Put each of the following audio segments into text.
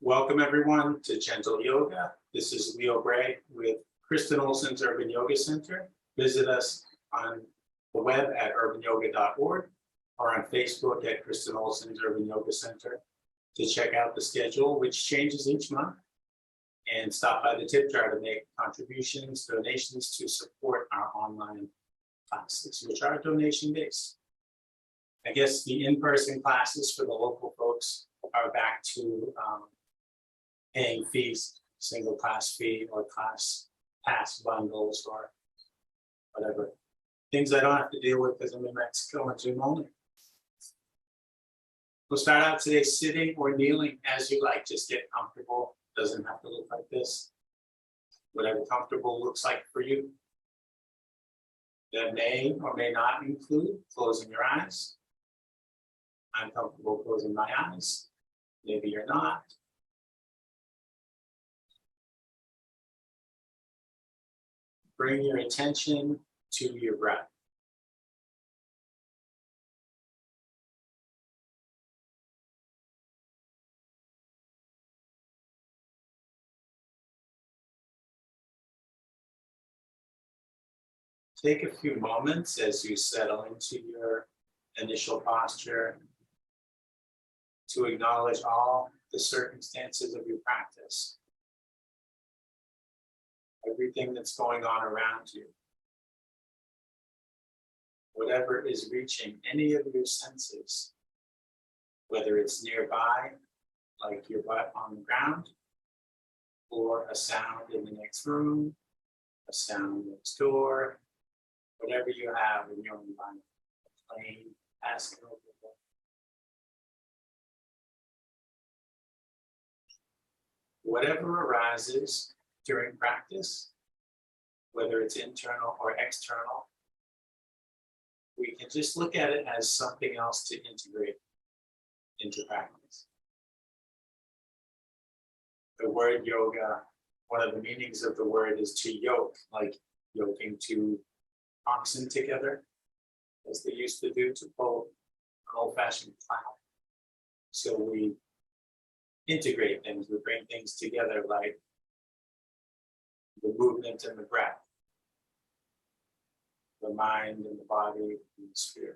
Welcome everyone to Gentle Yoga. This is Leo Gray with Kristen Olson's Urban Yoga Center. Visit us on the web at urbanyoga.org or on Facebook at Kristen Olson's Urban Yoga Center to check out the schedule, which changes each month, and stop by the tip jar to make contributions, donations to support our online classes, which are donation-based. I guess the in-person classes for the local folks are back to paying fees, single class fee or class pass bundles or whatever. Things I don't have to deal with because I'm in Mexico and Zoom only. We'll start out today sitting or kneeling as you like. Just get comfortable. Doesn't have to look like this. Whatever comfortable looks like for you. That may or may not include closing your eyes. I'm comfortable closing my eyes. Maybe you're not. Bring your attention to your breath. Take a few moments as you settle into your initial posture to acknowledge all the circumstances of your practice. Everything that's going on around you. Whatever is reaching any of your senses, whether it's nearby, like your butt on the ground, or a sound in the next room, a sound next door, whatever you have in your environment, a plane passing over there. Whatever arises during practice, whether it's internal or external, we can just look at it as something else to integrate into practice. The word yoga, one of the meanings of the word is to yoke, like yoking two oxen together, as they used to do to pull an old-fashioned plow. So we integrate things, we bring things together like the movement and the breath, the mind and the body and the spirit.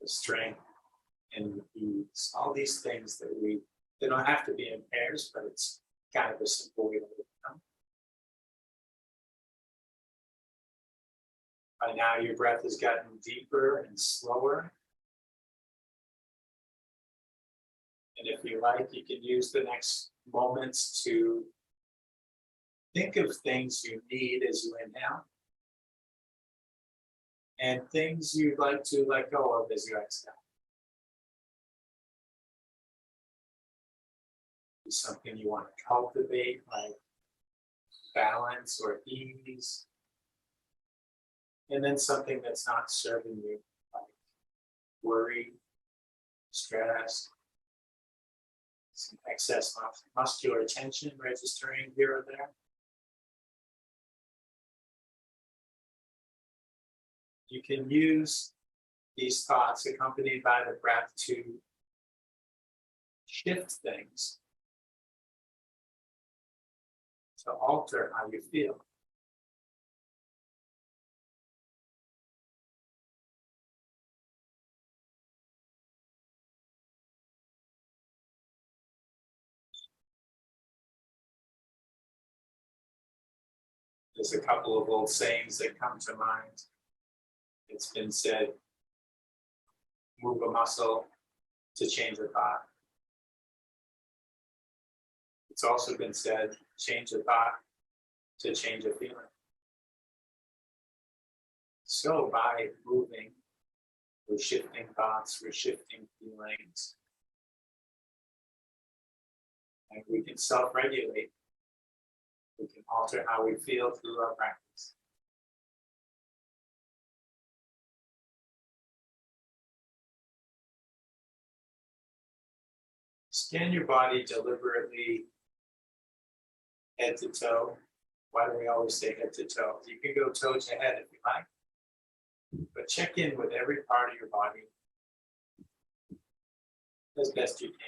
The strength and the ease, all these things that they don't have to be in pairs, but it's kind of a simple way to look at them. By now your breath has gotten deeper and slower. And if you like, you can use the next moments to think of things you need as you inhale and things you'd like to let go of as you exhale. It's something you want to cultivate, like balance or ease. And then something that's not serving you, like worry, stress, some excess muscular tension registering here or there. You can use these thoughts accompanied by the breath to shift things, to alter how you feel. There's a couple of old sayings that come to mind. It's been said, move a muscle to change a thought. It's also been said, change a thought to change a feeling. So by moving, we're shifting thoughts, we're shifting feelings. And we can self-regulate. We can alter how we feel through our practice. Scan your body deliberately, head to toe. Why do we always say head to toe? You can go toe to head if you like, but check in with every part of your body as best you can.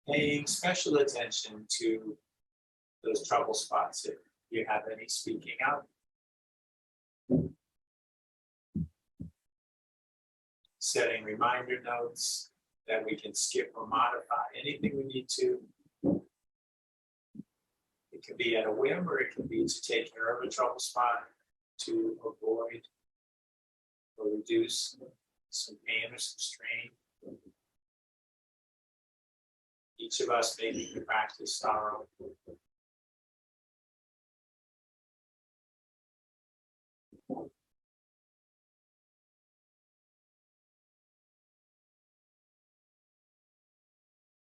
Paying special attention to those trouble spots if you have any speaking out. Setting reminder notes that we can skip or modify anything we need to. It can be at a whim, or it can be to take care of a trouble spot to avoid or reduce some pain or some strain. Each of us maybe can practice our own.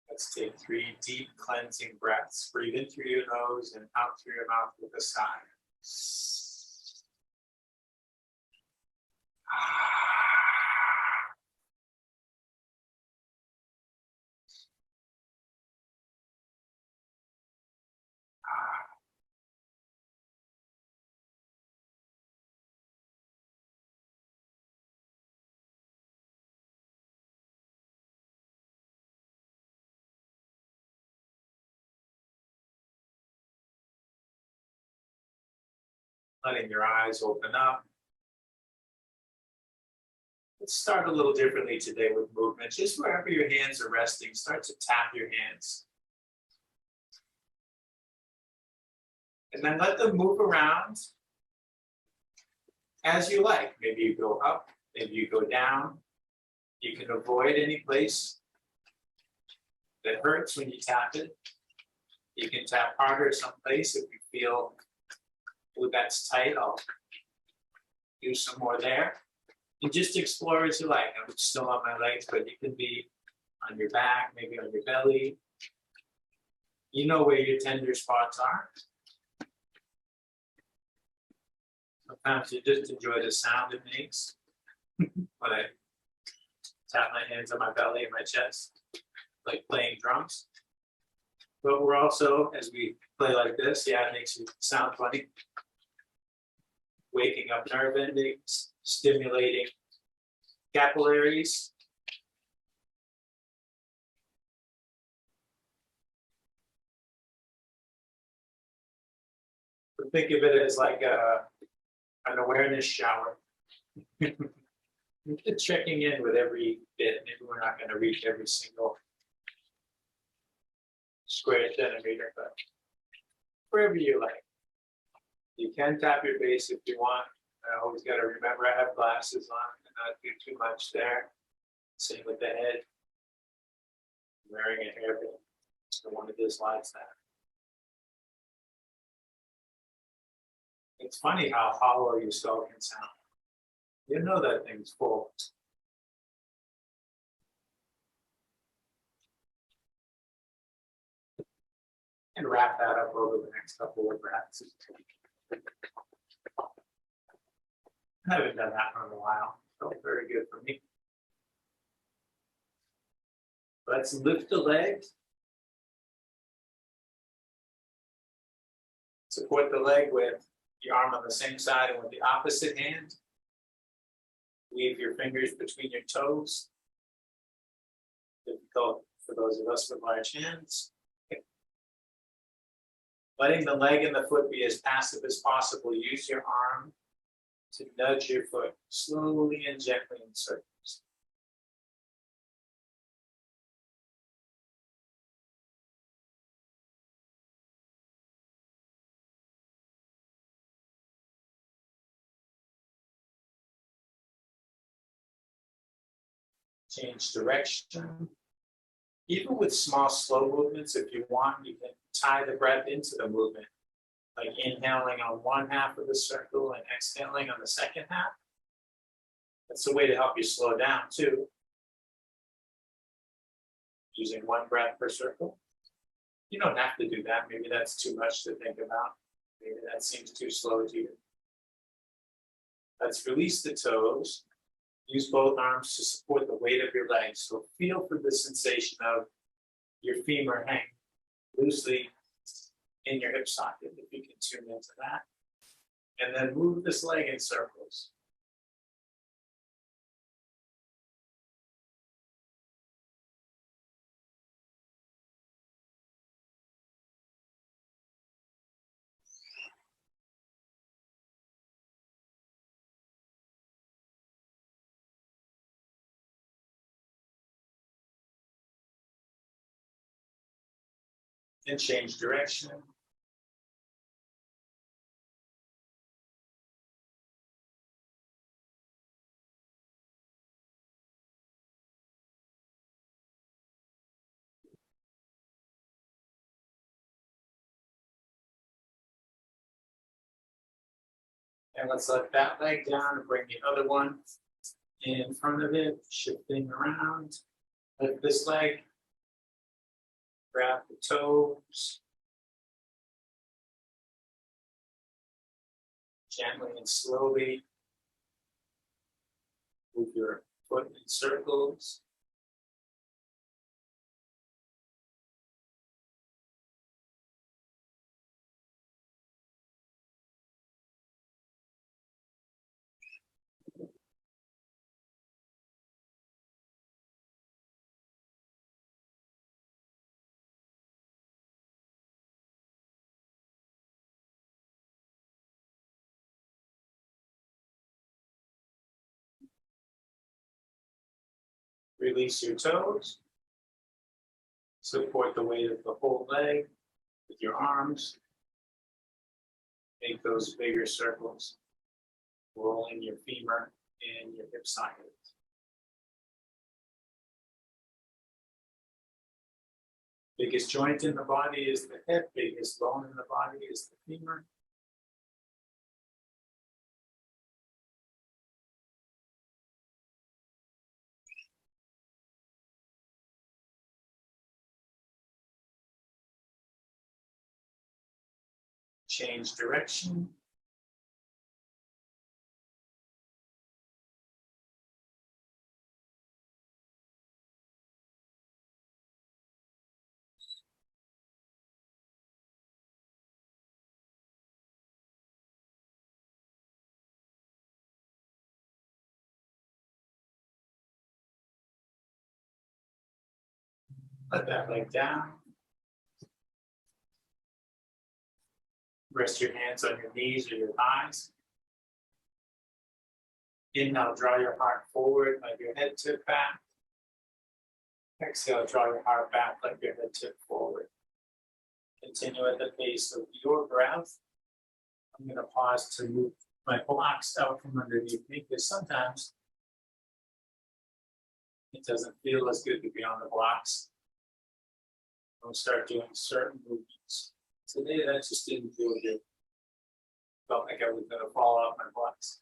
Let's take 3 deep cleansing breaths. Breathe in through your nose and out through your mouth with a sigh. Letting your eyes open up. Let's start a little differently today with movement. Just wherever your hands are resting, start to tap your hands. And then let them move around as you like. Maybe you go up, maybe you go down. You can avoid any place that hurts when you tap it. You can tap harder someplace if you feel, oh, that's tight, I'll do some more there. And just explore as you like. I'm still on my legs, but you can be on your back, maybe on your belly. You know where your tender spots are. Sometimes you just enjoy the sound it makes when I tap my hands on my belly and my chest, like playing drums. But we're also, as we play like this, yeah, it makes you sound funny. Waking up nerve endings, stimulating capillaries. But think of it as like an awareness shower. Just checking in with every bit. Maybe we're not going to reach every single square centimeter, but wherever you like. You can tap your face if you want. I always got to remember I have glasses on and not do too much there. Same with the head. I'm wearing a hairband, so one of the slides that. It's funny how hollow your skull can sound. You know that thing's full. And wrap that up over the next couple of breaths. I haven't done that for a while. Felt very good for me. Let's lift the leg. Support the leg with the arm on the same side and with the opposite hand. Weave your fingers between your toes. Difficult for those of us with large hands. Letting the leg and the foot be as passive as possible. Use your arm to nudge your foot slowly and gently in circles. Change direction. Even with small, slow movements, if you want, you can tie the breath into the movement. Like inhaling on one half of the circle and exhaling on the second half. That's a way to help you slow down too. Using one breath per circle. You don't have to do that. Maybe that's too much to think about. Maybe that seems too slow to you. Let's release the toes. Use both arms to support the weight of your legs. So feel for the sensation of your femur hanging loosely in your hip socket, if you can tune into that. And then move this leg in circles. and change direction. And let's let that leg down and bring the other one in front of it, shifting around. Lift this leg, grab the toes. Gently and slowly move your foot in circles. Release your toes. Support the weight of the whole leg with your arms. Make those bigger circles. Rolling your femur and your hip sockets. Biggest joint in the body is the hip. Biggest bone in the body is the femur. Change direction. Let that leg down. Rest your hands on your knees or your thighs. Inhale, draw your heart forward, let your head tip back. Exhale, draw your heart back, let your head tip forward. Continue at the pace of your breath. I'm going to pause to move my blocks out from underneath me because sometimes it doesn't feel as good to be on the blocks. I'll start doing certain movements. Today, that just didn't feel good. Felt like I was going to fall off my blocks.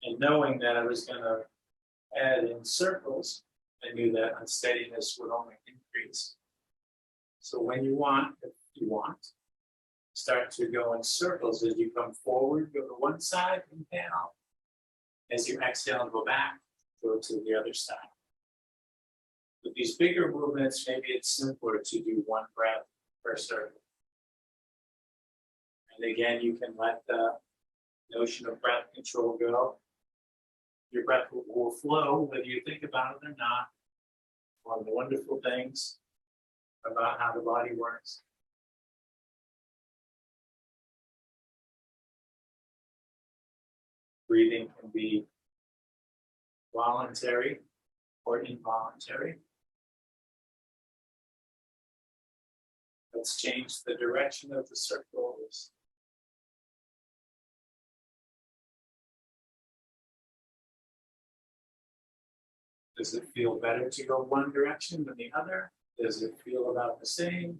And knowing that I was going to add in circles, I knew that unsteadiness would only increase. So when you want, if you want, start to go in circles as you come forward, go to one side, inhale. As you exhale, go back, go to the other side. With these bigger movements, maybe it's simpler to do one breath per circle. And again, you can let the notion of breath control go. Your breath will flow, whether you think about it or not. One of the wonderful things about how the body works. Breathing can be voluntary or involuntary. Let's change the direction of the circles. Does it feel better to go one direction than the other? Does it feel about the same?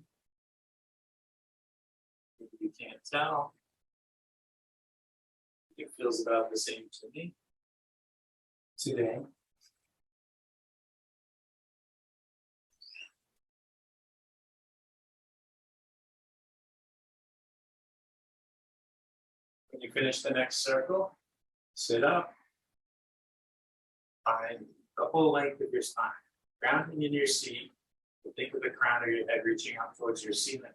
Maybe you can't tell. It feels about the same to me today. When you finish the next circle, sit up. Find the whole length of your spine, grounding in your seat. Think of the crown of your head reaching out towards your ceiling.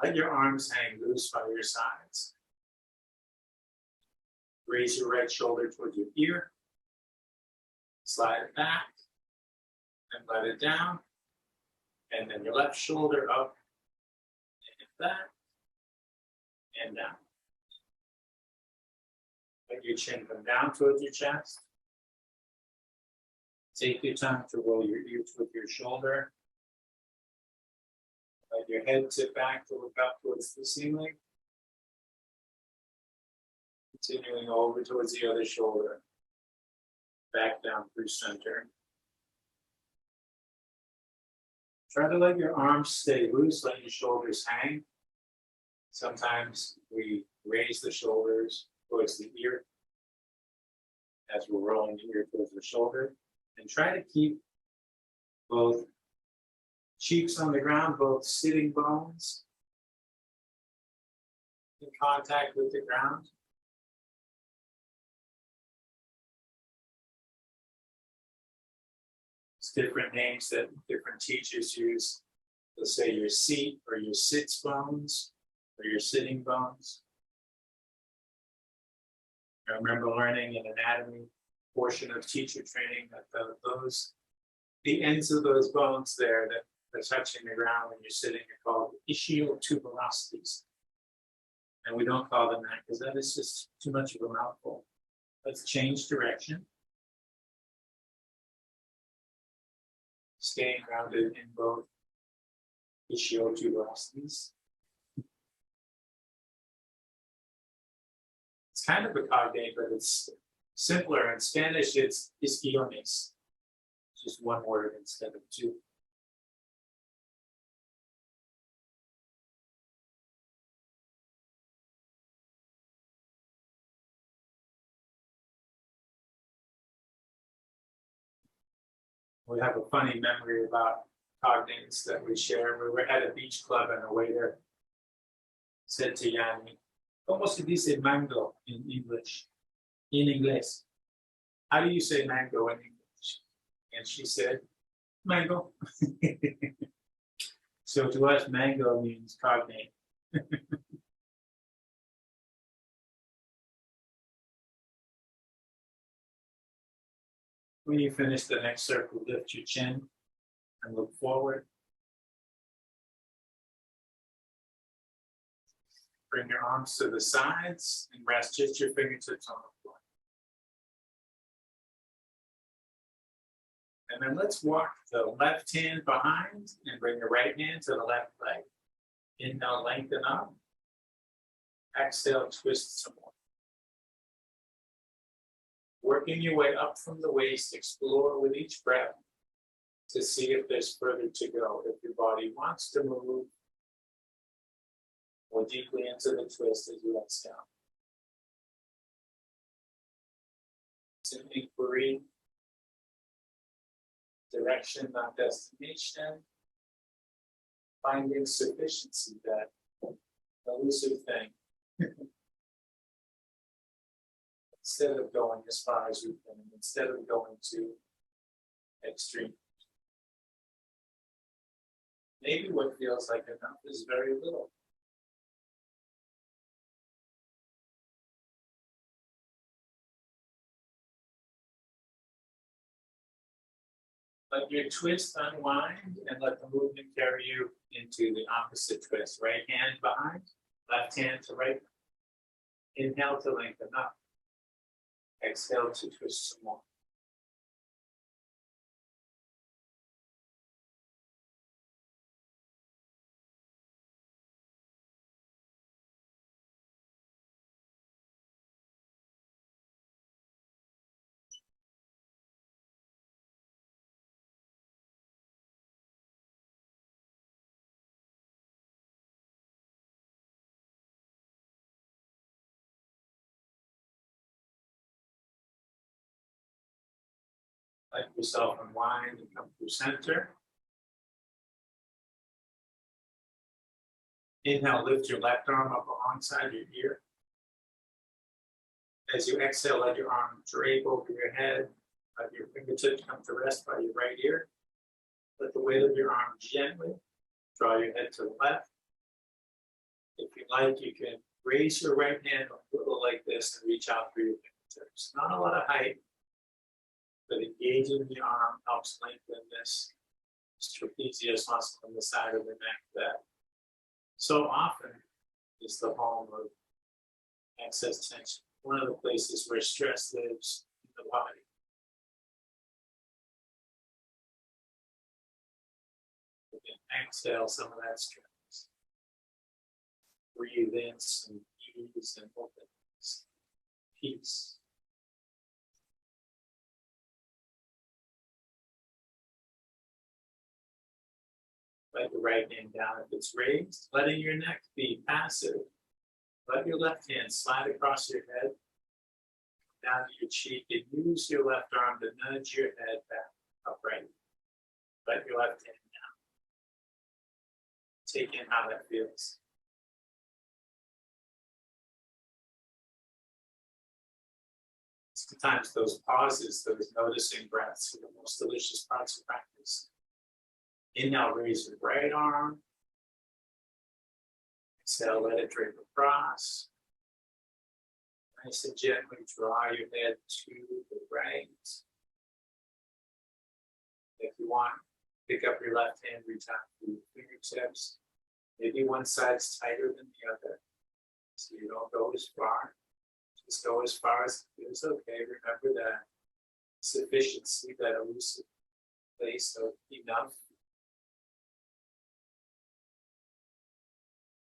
Let your arms hang loose by your sides. Raise your right shoulder towards your ear. Slide it back and let it down. And then your left shoulder up and back and down. Let your chin come down towards your chest. Take your time to roll your ears with your shoulder. Let your head tip back to look up towards the ceiling. Continuing over towards the other shoulder. Back down through center. Try to let your arms stay loose, let your shoulders hang. Sometimes we raise the shoulders towards the ear as we're rolling the ear towards the shoulder. And try to keep both cheeks on the ground, both sitting bones in contact with the ground. It's different names that different teachers use. They'll say your seat or your sits bones or your sitting bones. I remember learning in anatomy portion of teacher training that the ends of those bones there that are touching the ground when you're sitting are called ischiotubulosities. And we don't call them that because that is just too much of a mouthful. Let's change direction. Staying grounded in both ischiotubulosities. It's kind of a cognate, but it's simpler. In Spanish, it's isquiones. Just one word instead of two. We have a funny memory about cognates that we share. We were at a beach club and a waiter said to Yanni, "Cómo se dice mango in English? In Inglés. How do you say mango in English?" And she said, "Mango." So to us, mango means cognate. When you finish the next circle, lift your chin and look forward. Bring your arms to the sides and rest just your fingertips on the floor. And then let's walk the left hand behind and bring the right hand to the left leg. Inhale, lengthen up. Exhale, twist some more. Working your way up from the waist, explore with each breath to see if there's further to go. If your body wants to move more deeply into the twist as you exhale. It's an inquiry, direction, not destination. Finding sufficiency, that elusive thing. Instead of going as far as we've been, instead of going to extreme. Maybe what feels like enough is very little. Let your twist unwind and let the movement carry you into the opposite twist. Right hand behind, left hand to right. Inhale to lengthen up. Exhale to twist some more. Let yourself unwind and come through center. Inhale, lift your left arm up alongside your ear. As you exhale, let your arm drape over your head. Let your fingertips come to rest by your right ear. Let the weight of your arm gently draw your head to the left. If you like, you can raise your right hand a little like this and reach out through your fingertips. Not a lot of height, but engaging the arm helps lengthen this trapezius muscle on the side of the neck that so often is the home of excess tension. one of the places where stress lives in the body. Again, exhale some of that stress. Breathe in some ease and openness, peace. Let your right hand down if it's raised, letting your neck be passive. Let your left hand slide across your head, down to your cheek, and use your left arm to nudge your head back upright. Let your left hand down. Take in how that feels. Sometimes those pauses, those noticing breaths are the most delicious parts of practice. Inhale, raise your right arm. Exhale, let it drape across. Nice and gently draw your head to the right. If you want, pick up your left hand, reach out to your fingertips. Maybe one side's tighter than the other, so you don't go as far. Just go as far as it feels okay. Remember that sufficiency, that elusive place of enough.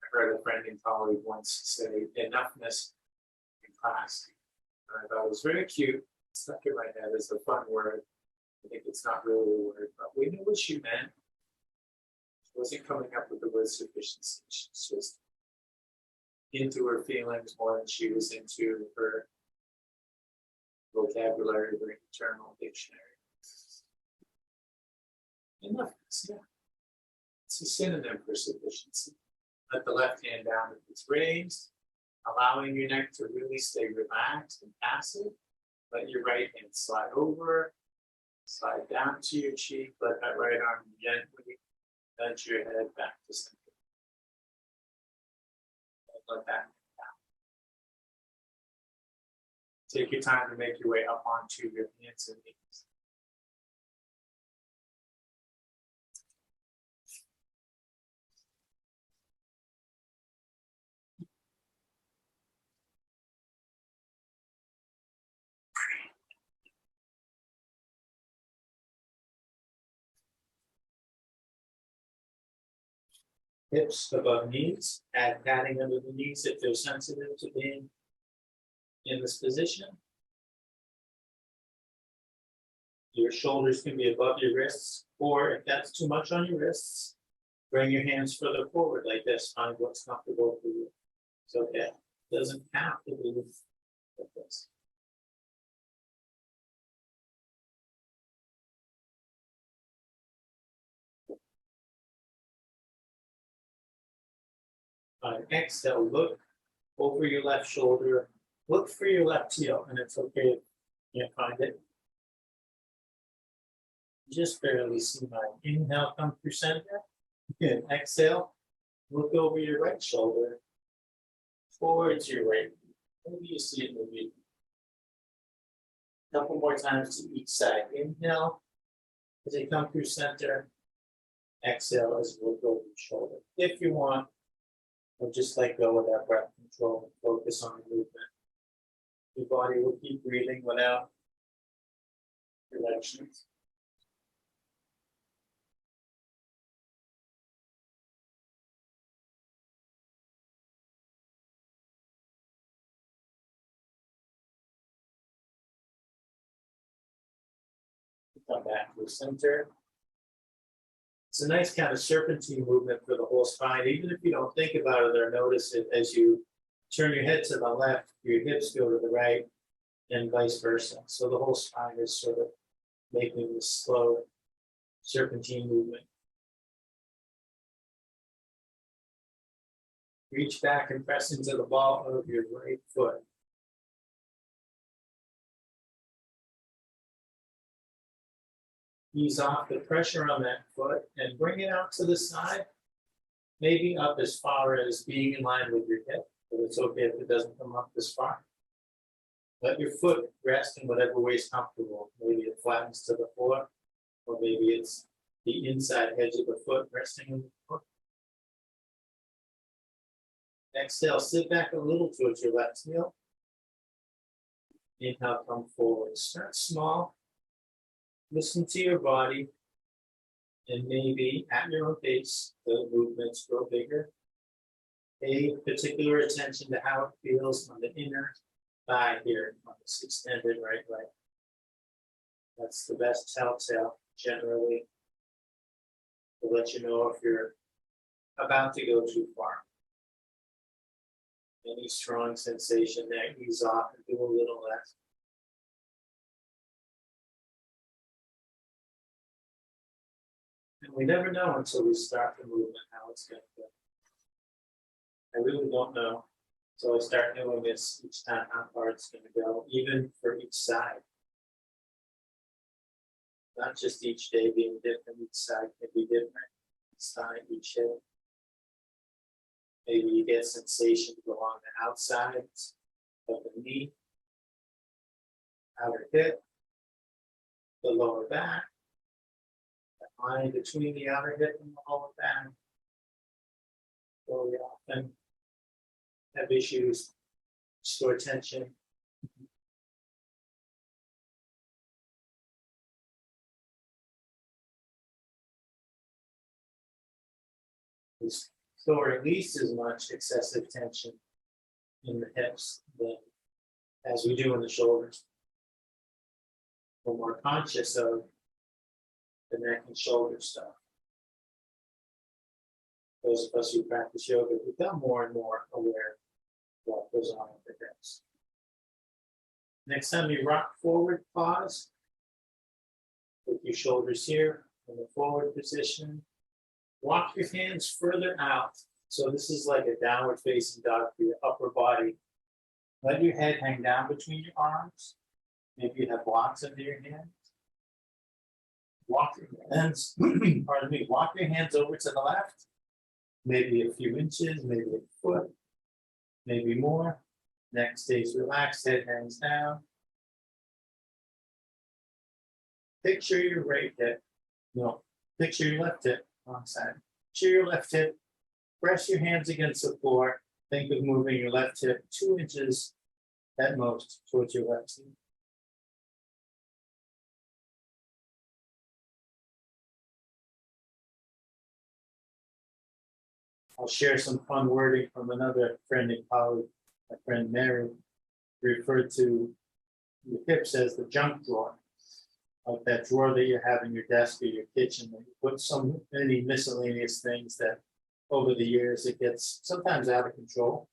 I heard a friend and colleague once say enoughness in class. And I thought it was very cute, stuck in my head as a fun word. I think it's not really a word, but we knew what she meant. She wasn't coming up with the word sufficiency. She's just into her feelings more than she was into her vocabulary, her internal dictionary. Enoughness, yeah. It's a synonym for sufficiency. Let the left hand down if it's raised, allowing your neck to really stay relaxed and passive. Let your right hand slide over, slide down to your cheek. Let that right arm gently nudge your head back to center. And let that down. Take your time to make your way up onto your hands and knees. Hips above knees, add padding under the knees if they're sensitive to being in this position. Your shoulders can be above your wrists, or if that's too much on your wrists, bring your hands further forward like this. Find what's comfortable for you. It's okay. It doesn't have to be like this. On an exhale, look over your left shoulder, look for your left heel, and it's okay if you can't find it. Just barely see mine. Inhale, come through center. Good. Exhale, look over your right shoulder towards your right. Maybe you see it moving. A couple more times to each side. Inhale as you come through center. Exhale as you look over your shoulder. If you want, or just let go of that breath control and focus on the movement. Your body will keep breathing without directions. Come back to the center. It's a nice kind of serpentine movement for the whole spine. Even if you don't think about it or notice it, as you turn your head to the left, your hips go to the right, and vice versa. So the whole spine is sort of making this slow serpentine movement. Reach back and press into the ball of your right foot. Ease off the pressure on that foot and bring it out to the side, maybe up as far as being in line with your hip, but it's okay if it doesn't come up this far. Let your foot rest in whatever way is comfortable. Maybe it flattens to the floor, or maybe it's the inside edge of the foot resting on the floor. Exhale, sit back a little towards your left heel. Inhale, come forward. Start small. Listen to your body. And maybe at your own pace, the movements grow bigger. Pay particular attention to how it feels on the inner thigh here, on this extended right leg. That's the best telltale, generally, to let you know if you're about to go too far. Any strong sensation there, ease off and do a little less. And we never know until we start the movement how it's going to go. I really don't know. So I start doing this each time how far it's going to go, even for each side. Not just each day being different, each side can be different. Each side, each hip. Maybe you get sensation along the outsides of the knee, outer hip, the lower back, the line between the outer hip and the lower back. So we often have issues, store tension. We store at least as much excessive tension in the hips as we do in the shoulders. We're more conscious of the neck and shoulder stuff. Those of us who practice yoga become more and more aware of what goes on with the hips. Next time you rock forward, pause. Put your shoulders here in the forward position. Walk your hands further out. So this is like a downward facing dog for your upper body. Let your head hang down between your arms. Maybe you have blocks under your hands. Walk your hands, pardon me, walk your hands over to the left. Maybe a few inches, maybe a foot, maybe more. Neck stays relaxed, head hangs down. Picture your right hip. No, picture your left hip. Wrong side. Picture your left hip. Press your hands against the floor. Think of moving your left hip 2 inches at most towards your left knee. I'll share some fun wording from another friend and colleague, my friend Mary, referred to your hips as the junk drawer. Like that drawer that you have in your desk or your kitchen, that you put so many miscellaneous things that over the years it gets sometimes out of control,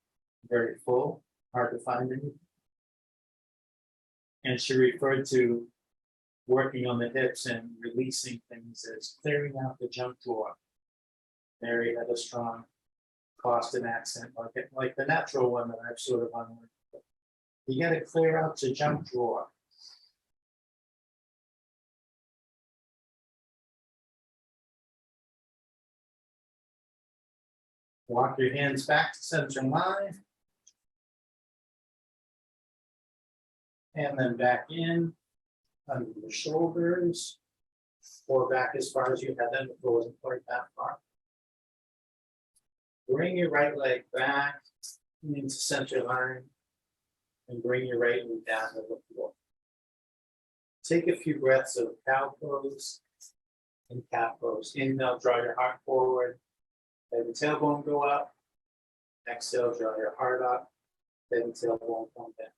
very full, hard to find anything. And she referred to working on the hips and releasing things as clearing out the junk drawer. Mary had a strong Boston accent, like the natural one that I've sort of unlearned. You got to clear out the junk drawer. Walk your hands back to center line. And then back in, under the shoulders, or back as far as you had them, it wasn't quite that far. Bring your right leg back into center line and bring your right knee down to the floor. Take a few breaths of cow pose and cat pose. Inhale, draw your heart forward. Let the tailbone go up. Exhale, draw your heart up. Let the tailbone come down.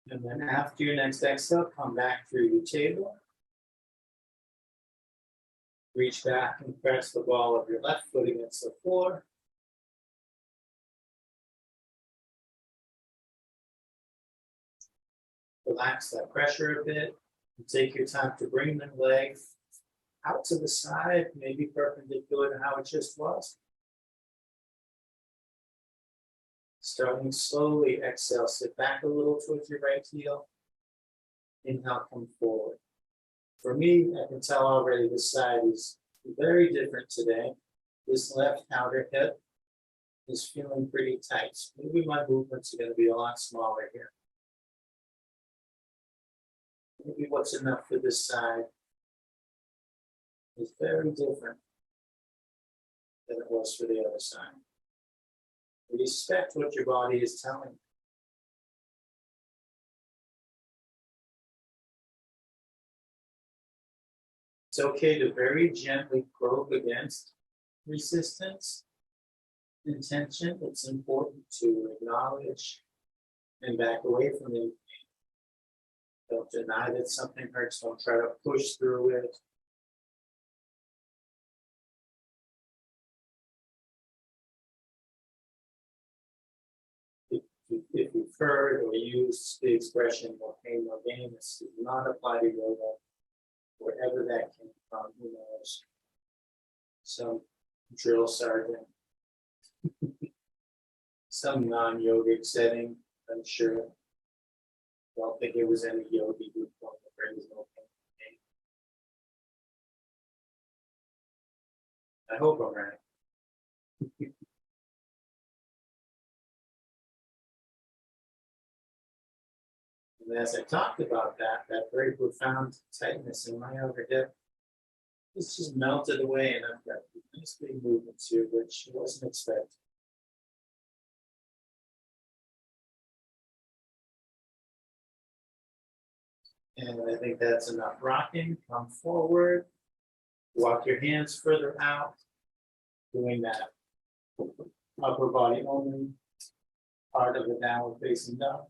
And then after your next exhale, come back through your table. Reach back and press the ball of your left foot against the floor. Relax that pressure a bit and take your time to bring the leg out to the side, maybe perpendicular to how it just was. Starting slowly, exhale, sit back a little towards your right heel. Inhale, come forward. For me, I can tell already this side is very different today. This left outer hip is feeling pretty tight. So maybe my movements are going to be a lot smaller here. Maybe what's enough for this side is very different than it was for the other side. Respect what your body is telling you. It's okay to very gently probe against resistance and tension. It's important to acknowledge and back away from it. Don't deny that something hurts. Don't try to push through it. If you've heard or used the expression more pain, more gain, this does not apply to yoga. Wherever that came from, who knows? Some drill sergeant, some non-yogic setting, I'm sure. I don't think it was any yogi group on the phrase no pain. I hope I'm right. And as I talked about that very profound tightness in my outer hip, it's just melted away, and I've got nice big movements here, which I wasn't expecting. And I think that's enough rocking. Come forward, walk your hands further out, doing that upper body only part of the downward facing dog.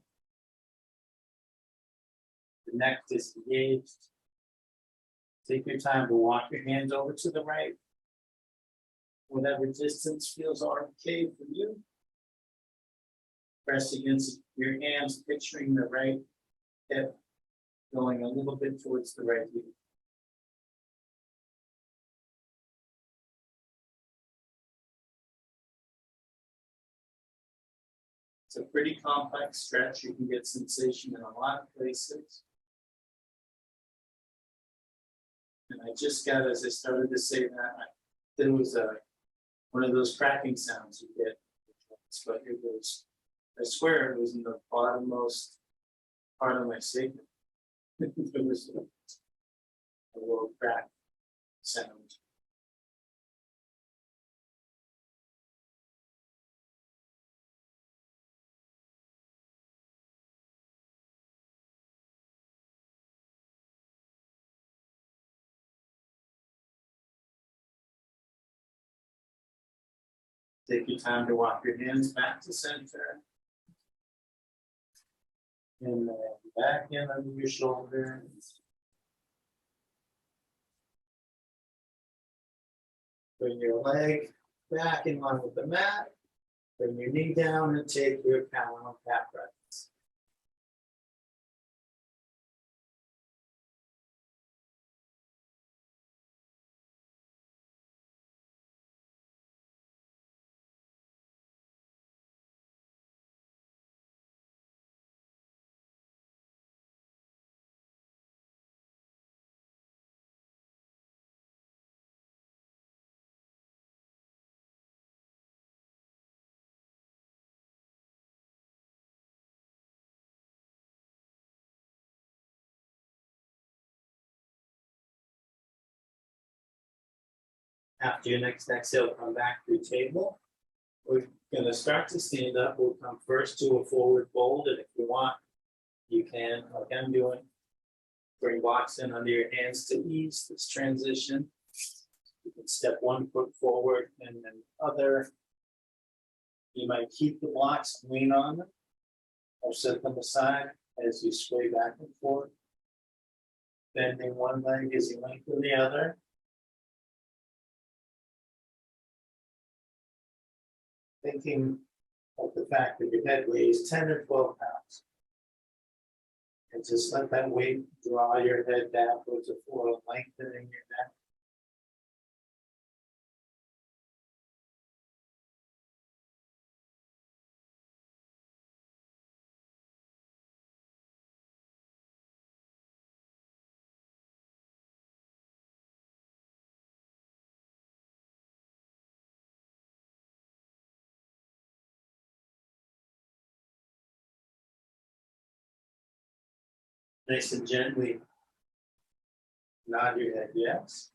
The neck disengaged. Take your time to walk your hands over to the right. Whatever distance feels okay for you. Press against your hands, picturing the right hip going a little bit towards the right heel. It's a pretty complex stretch. You can get sensation in a lot of places. And I just got, as I started to say that, there was one of those cracking sounds you get. But it was, I swear it was in the bottommost part of my sacrum. It was a little crack sound. Take your time to walk your hands back to center. And then back in under your shoulders. Bring your leg back in line with the mat. Bring your knee down and take your calf breaths. After your next exhale, come back to your table. We're going to start to stand up. We'll come first to a forward fold, and if you want, you can, like I'm doing, bring blocks in under your hands to ease this transition. You can step one foot forward and then the other. You might keep the blocks and lean on them, or set them aside as you sway back and forth. Bending one leg as you lengthen the other. Thinking of the fact that your head weighs 10 or 12 pounds. And just let that weight draw your head down towards the floor, lengthening your neck. Nice and gently nod your head yes.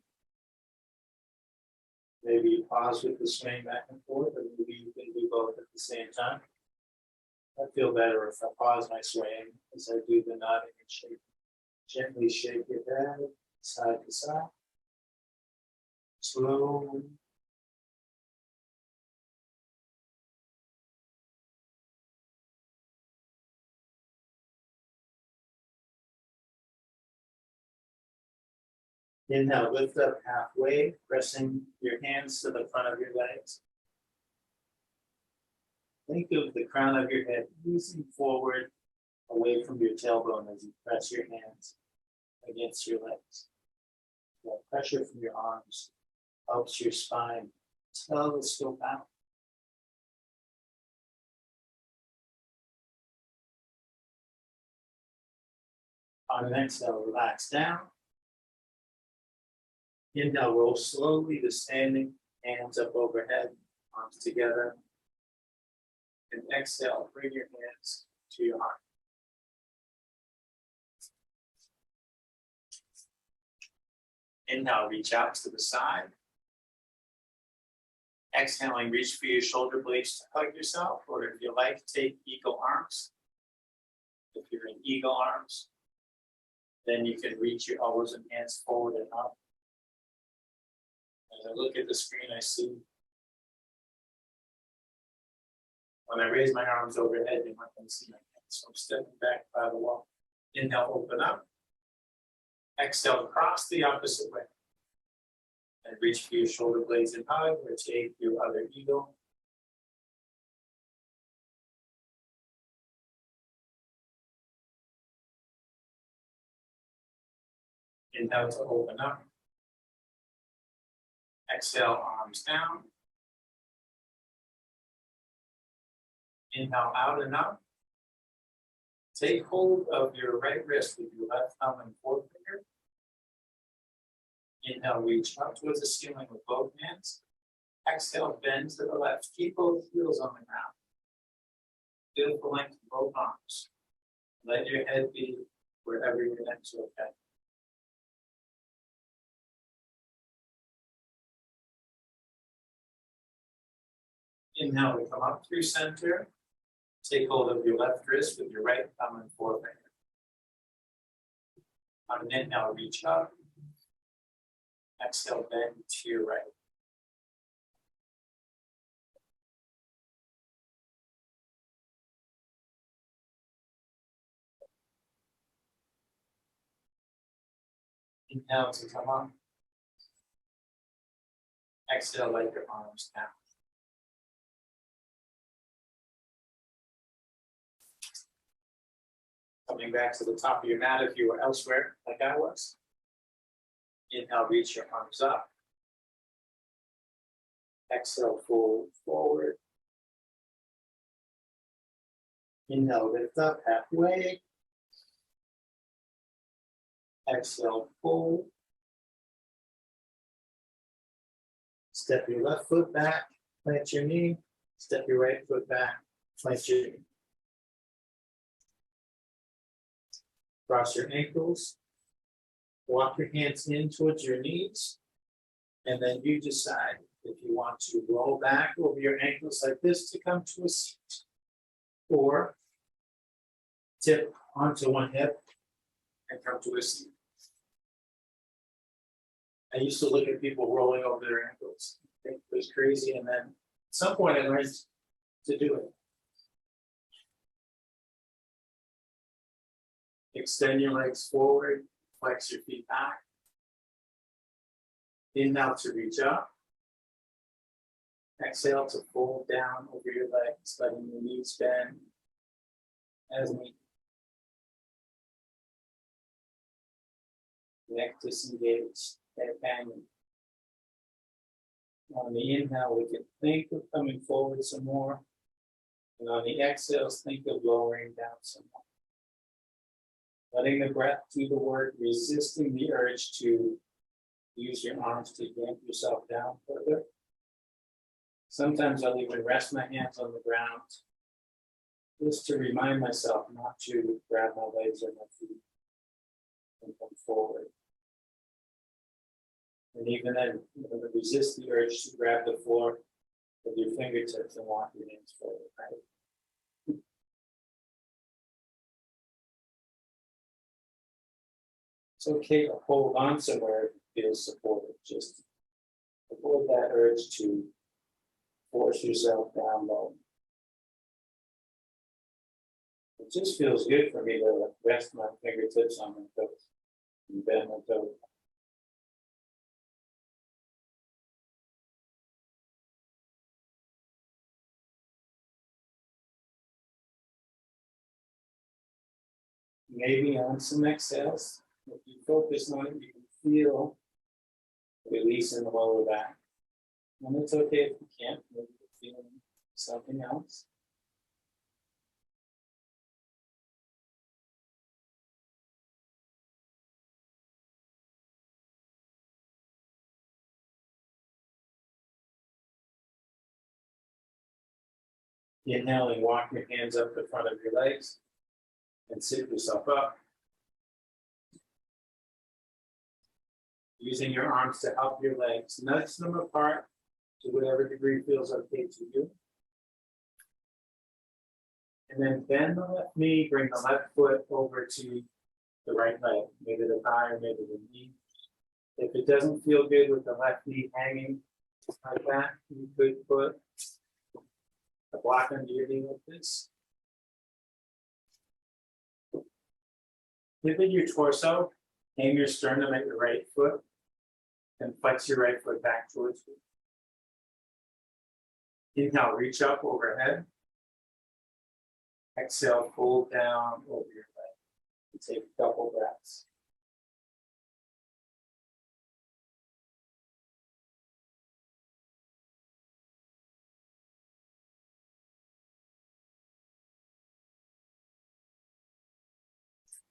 Maybe you pause with the swing back and forth, or maybe you can do both at the same time. I feel better if I pause my swing as I do the nodding and shaking. Gently shake your head side to side. Slow. Inhale, lift up halfway, pressing your hands to the front of your legs. Think of the crown of your head easing forward away from your tailbone as you press your hands against your legs. That pressure from your arms helps your spine telescope out. On an exhale, relax down. Inhale, roll slowly to standing, hands up overhead, arms together. And exhale, bring your hands to your heart. Inhale, reach out to the side. Exhaling, reach for your shoulder blades to hug yourself, or if you like, take eagle arms. If you're in eagle arms, then you can reach your elbows and hands forward and up. As I look at the screen, I see when I raise my arms overhead, you're not going to see my hands. So I'm stepping back by the wall. Inhale, open up. Exhale, cross the opposite way. And reach for your shoulder blades and hug, or take your other eagle. Inhale to open up. Exhale, arms down. Inhale out and up. Take hold of your right wrist with your left thumb and forefinger. Inhale, reach up towards the ceiling with both hands. Exhale, bend to the left. Keep both heels on the ground. Feel the length of both arms. Let your head be wherever your neck is okay. Inhale, we come up through center. Take hold of your left wrist with your right thumb and forefinger. On an inhale, reach up. Exhale, bend to your right. Inhale to come up. Exhale, let your arms down. Coming back to the top of your mat if you were elsewhere, like I was. Inhale, reach your arms up. Exhale, fold forward. Inhale, lift up halfway. Exhale, fold. Step your left foot back, plant your knee. Step your right foot back, plant your knee. Cross your ankles. Walk your hands in towards your knees. And then you decide if you want to roll back over your ankles like this to come to a seat. Or tip onto one hip and come to a seat. I used to look at people rolling over their ankles. I think it was crazy. And then at some point I learned to do it. Extend your legs forward, flex your feet back. Inhale to reach up. Exhale to fold down over your legs, letting your knees bend as needed. Neck disengaged, head hanging. On the inhale, we can think of coming forward some more. And on the exhales, think of lowering down some more. Letting the breath do the work, resisting the urge to use your arms to yank yourself down further. Sometimes I'll even rest my hands on the ground just to remind myself not to grab my legs or my feet. And even then, resist the urge to grab the floor with your fingertips and walk your hands forward, right? It's okay to hold on somewhere if it feels supported. Just avoid that urge to force yourself down low. It just feels good for me to rest my fingertips on my toes and bend my toes. Maybe on some exhales, if you focus on it, you can feel release in the lower back. And it's okay if you can't, maybe you're feeling something else. Inhaling, walk your hands up the front of your legs and sit yourself up. Using your arms to help your legs, nudge them apart to whatever degree feels okay to you. And then bend the left knee, bring the left foot over to the right leg, maybe the thigh or maybe the knee. If it doesn't feel good with the left knee hanging like that, you could put a block under your knee like this. Pivot your torso, aim your sternum at your right foot, and flex your right foot back towards you. Inhale, reach up overhead. Exhale, fold down over your leg. And take a couple breaths.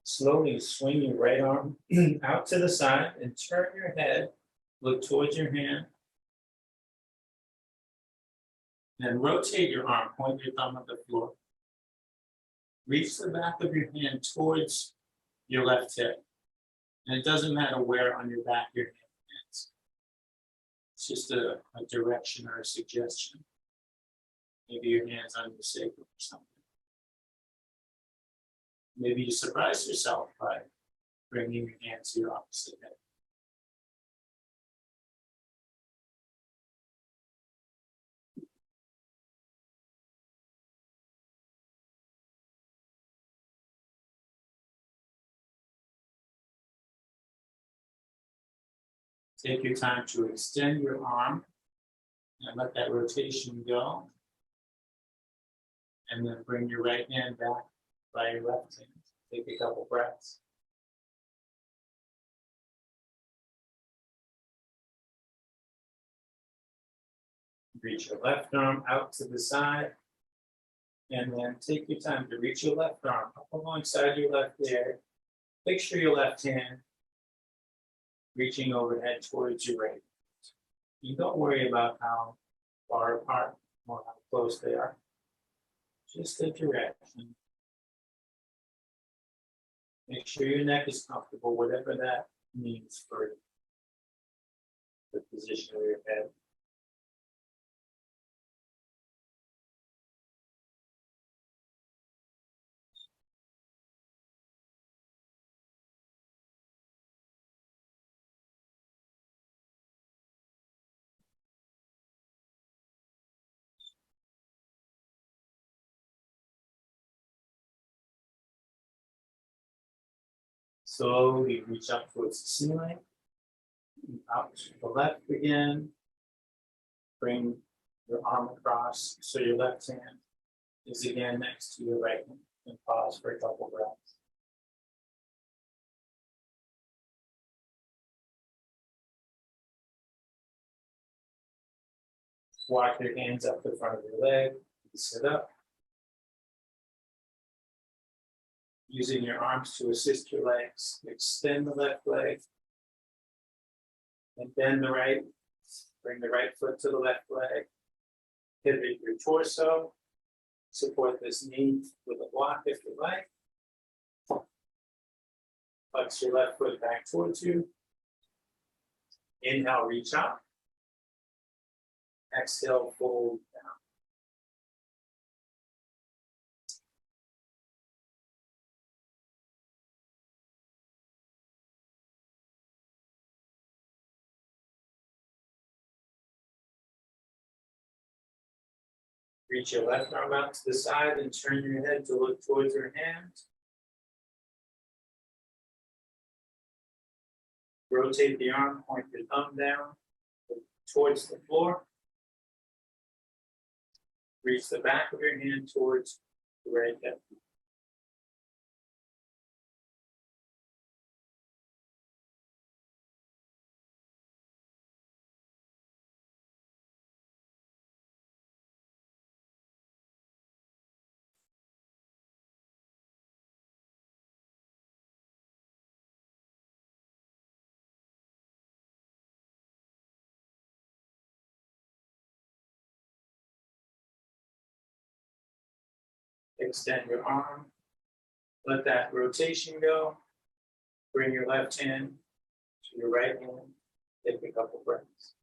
Slowly swing your right arm out to the side and turn your head, look towards your hand. Then rotate your arm, point your thumb at the floor. Reach the back of your hand towards your left hip. And it doesn't matter where on your back your hand is. It's just a direction or a suggestion. Maybe your hand's on your sacrum or something. Maybe you surprise yourself by bringing your hand to your opposite head. Take your time to extend your arm and let that rotation go. And then bring your right hand back by your left hand. Take a couple breaths. Reach your left arm out to the side. And then take your time to reach your left arm up alongside your left there. Picture your left hand reaching overhead towards your right. You don't worry about how far apart or how close they are. Just the direction. Make sure your neck is comfortable, whatever that means for the position of your head. Slowly reach up towards the ceiling. Out to the left again. Bring your arm across so your left hand is again next to your right hand. And pause for a couple breaths. Walk your hands up the front of your leg. Sit up. Using your arms to assist your legs. Extend the left leg. And bend the right. Bring the right foot to the left leg. Pivot your torso. Support this knee with a block if you like. Flex your left foot back towards you. Inhale, reach up. Exhale, fold down. Reach your left arm out to the side and turn your head to look towards your hand. Rotate the arm, point your thumb down towards the floor. Reach the back of your hand towards the right hip. Extend your arm. Let that rotation go. Bring your left hand to your right hand. Take a couple breaths.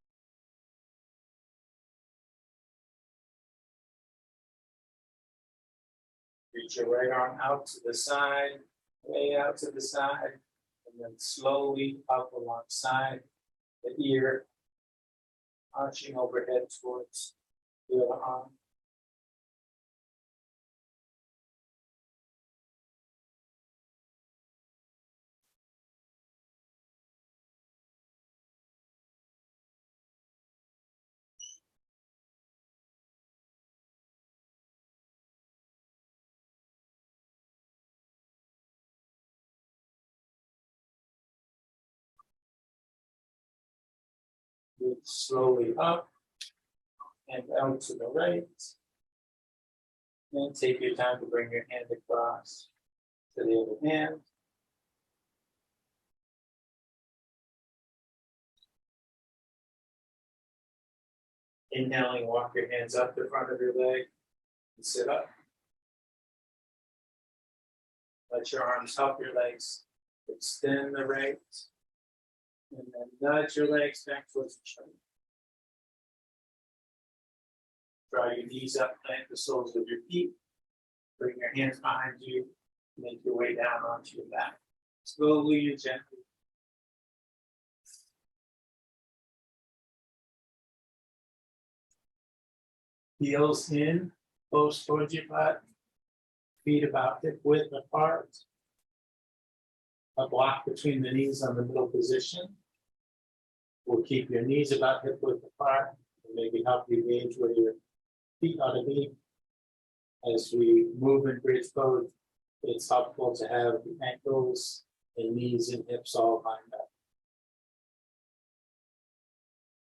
Reach your right arm out to the side, way out to the side, and then slowly up alongside the ear, arching overhead towards the other arm. Move slowly up and out to the right. Then take your time to bring your hand across to the other hand. Inhaling, walk your hands up the front of your leg and sit up. Let your arms help your legs. Extend the right. And then nudge your legs back towards each other. Draw your knees up, plant the soles of your feet. Bring your hands behind you. Make your way down onto your back. Slowly and gently. Heels in, close towards your butt. Feet about hip width apart. A block between the knees on the middle position. We'll keep your knees about hip width apart and maybe help you gauge where your feet ought to be. As we move in bridge pose, it's helpful to have the ankles and knees and hips all lined up.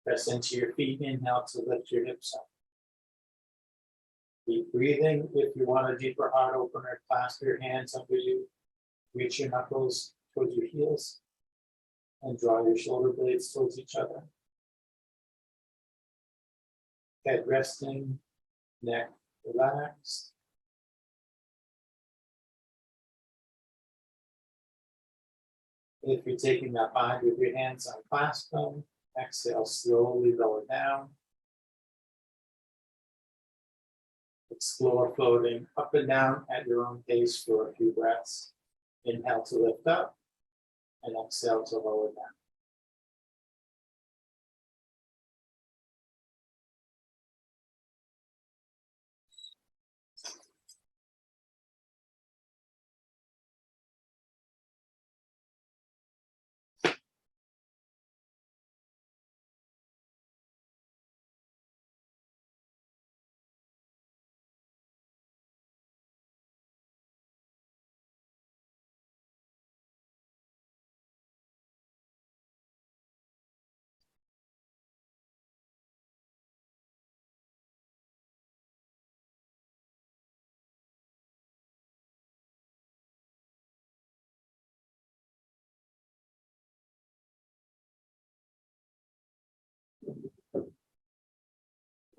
Press into your feet, inhale to lift your hips up. Keep breathing. If you want a deeper heart opener, clasp your hands under you. Reach your knuckles towards your heels and draw your shoulder blades towards each other. Head resting, neck relaxed. If you're taking that bind with your hands, unclasp them. Exhale, slowly lower down. Explore floating up and down at your own pace for a few breaths. Inhale to lift up and exhale to lower down.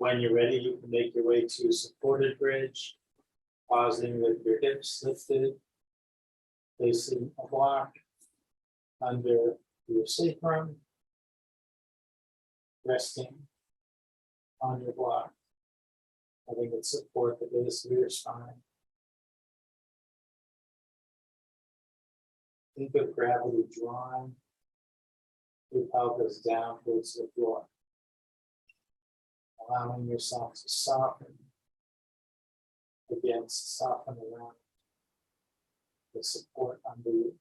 When you're ready, you can make your way to supported bridge, pausing with your hips lifted, placing a block under your sacrum, resting on your block. Letting it support the base of your spine. Think of gravity drawing your pelvis down towards the floor, allowing yourself to soften against, soften around the support under you.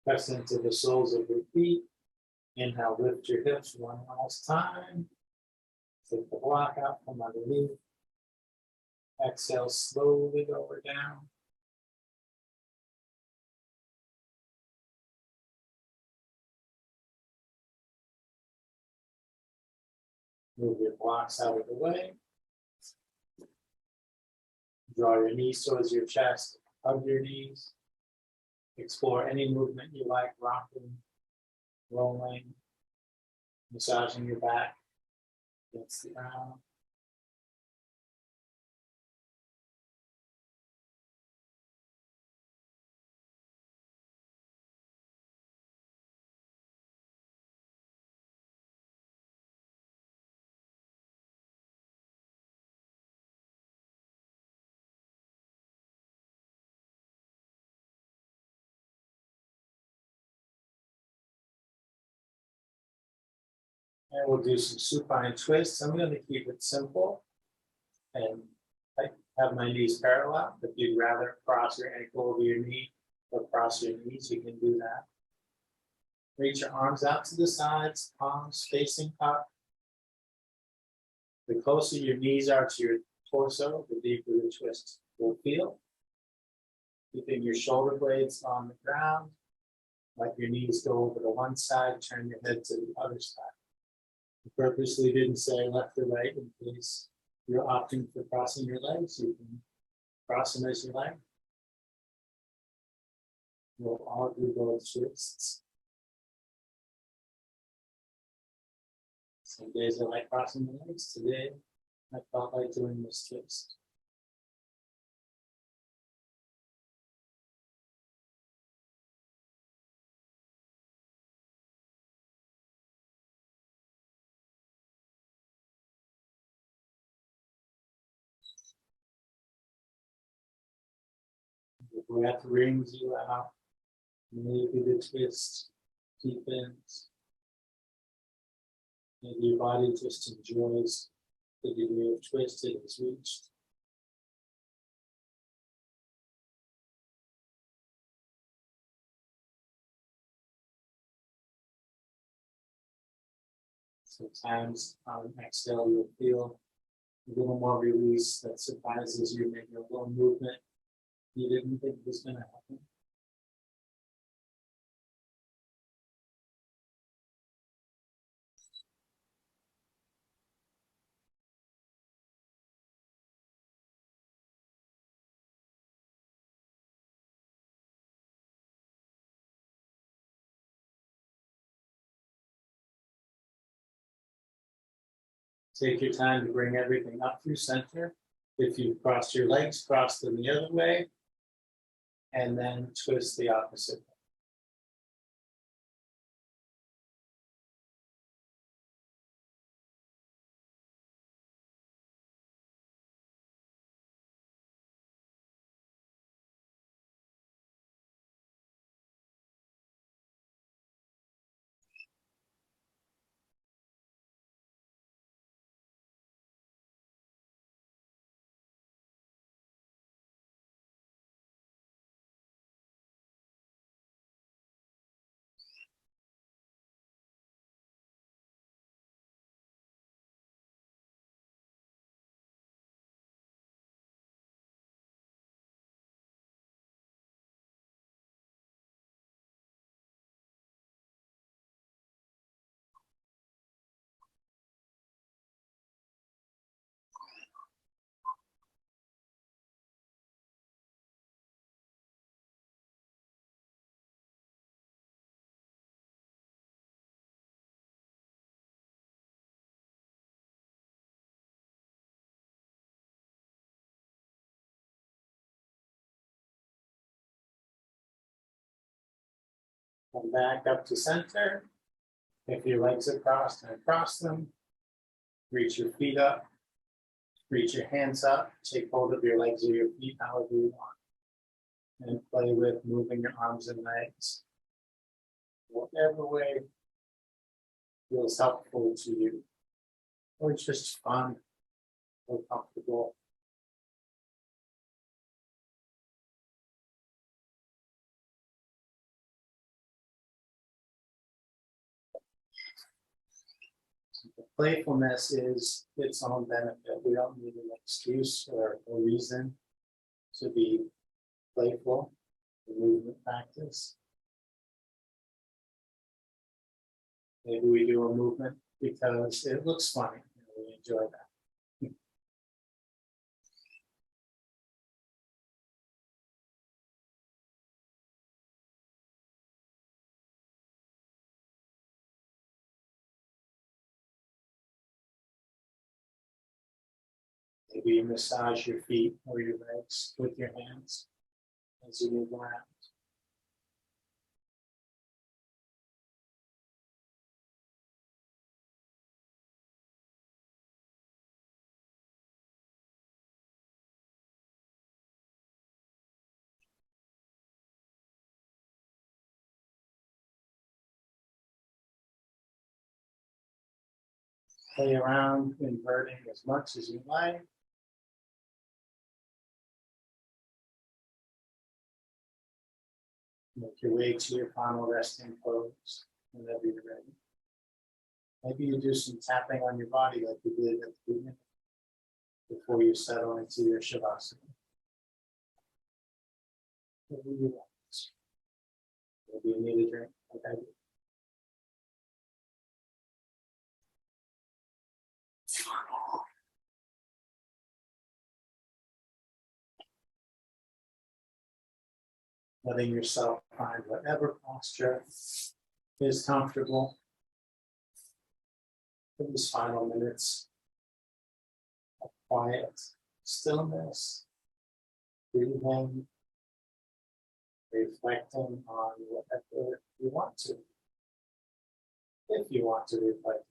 Press into the soles of your feet. Inhale, lift your hips one last time. Take the block out from underneath. Exhale, slowly lower down. Move your blocks out of the way. Draw your knees towards your chest. Hug your knees. Explore any movement you like, rocking, rolling, massaging your back against the ground. And we'll do some supine twists. I'm going to keep it simple. And I have my knees parallel. If you'd rather cross your ankle over your knee or cross your knees, you can do that. Reach your arms out to the sides, palms facing up. The closer your knees are to your torso, the deeper the twist will feel. Keeping your shoulder blades on the ground. Let your knees go over to one side, turn your head to the other side. I purposely didn't say left or right in case you're opting for crossing your legs. You can cross them as you like. We'll all do both twists. Some days I like crossing the legs. Today, I felt like doing this twist. The breath wrings you out. Maybe the twist deepens. Maybe your body just enjoys the degree of twist it has reached. Sometimes on exhale, you'll feel a little more release that surprises you, maybe a little movement you didn't think was going to happen. Take your time to bring everything up through center. If you cross your legs, cross them the other way. And then twist the opposite way. Come back up to center. If your legs are crossed, and cross them. Reach your feet up. Reach your hands up. Take hold of your legs or your feet however you want. And play with moving your arms and legs. Whatever way feels helpful to you. Or it's just fun or comfortable. Playfulness is its own benefit. We don't need an excuse or a reason to be playful in movement practice. Maybe we do a movement because it looks funny and we enjoy that. Maybe you massage your feet or your legs with your hands as you move around. Play around inverting as much as you like. Make your way to your final resting pose whenever you're ready. Maybe you do some tapping on your body like you did at the beginning before you settle into your Shavasana. Maybe you want. Maybe you need a drink like I do. Letting yourself find whatever posture is comfortable for these final minutes of quiet stillness, breathing, reflecting on whatever you want to, if you want to reflect.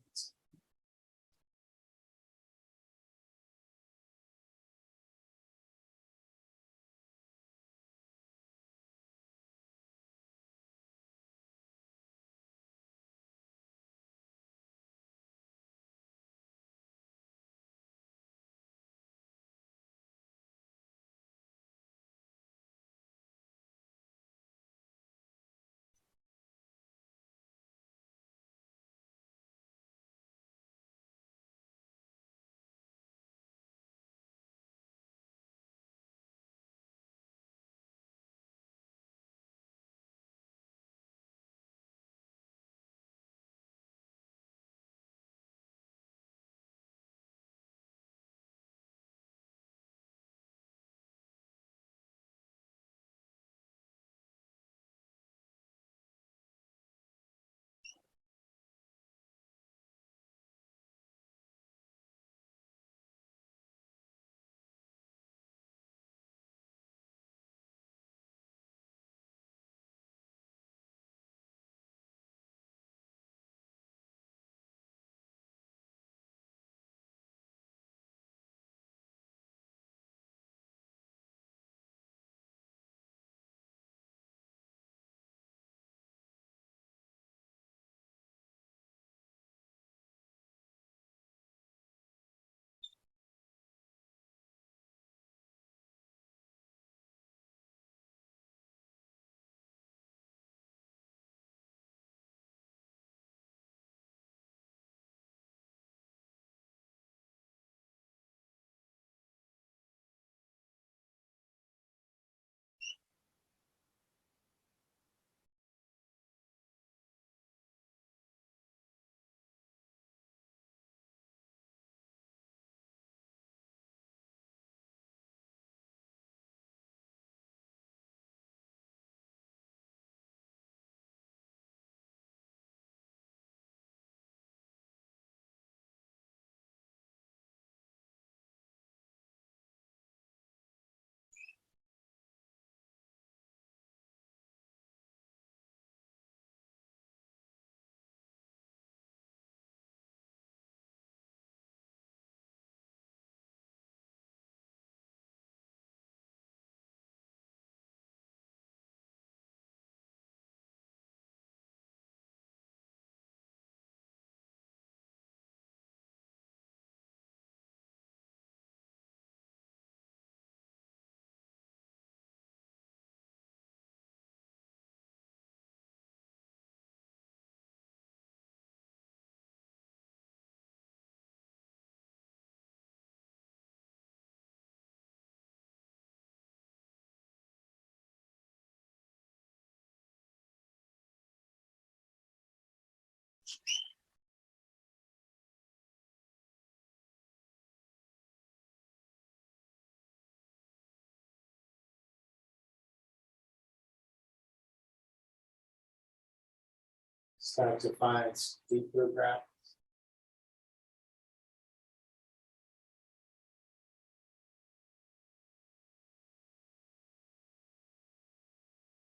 Start to find deeper breaths.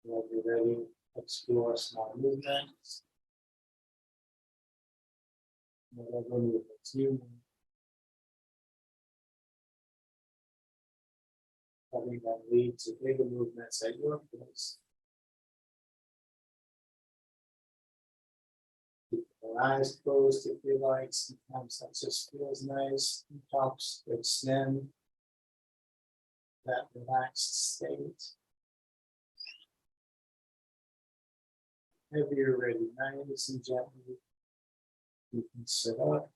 When you're ready, explore small movements. Whatever movements you need. Having them lead to bigger movements at your pace. Keep your eyes closed if you like. Sometimes that just feels nice. It helps extend that relaxed state. If you're ready, nice and gently, you can sit up.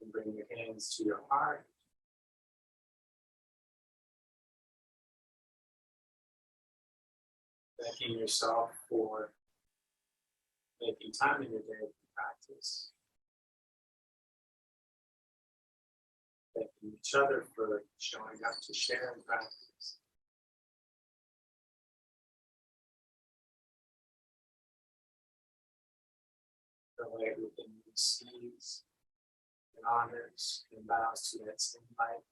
And bring your hands to your heart. Thanking yourself for making time in your day to practice. Thanking each other for showing up to share and practice. The light within you receives and honors and bows to that same light.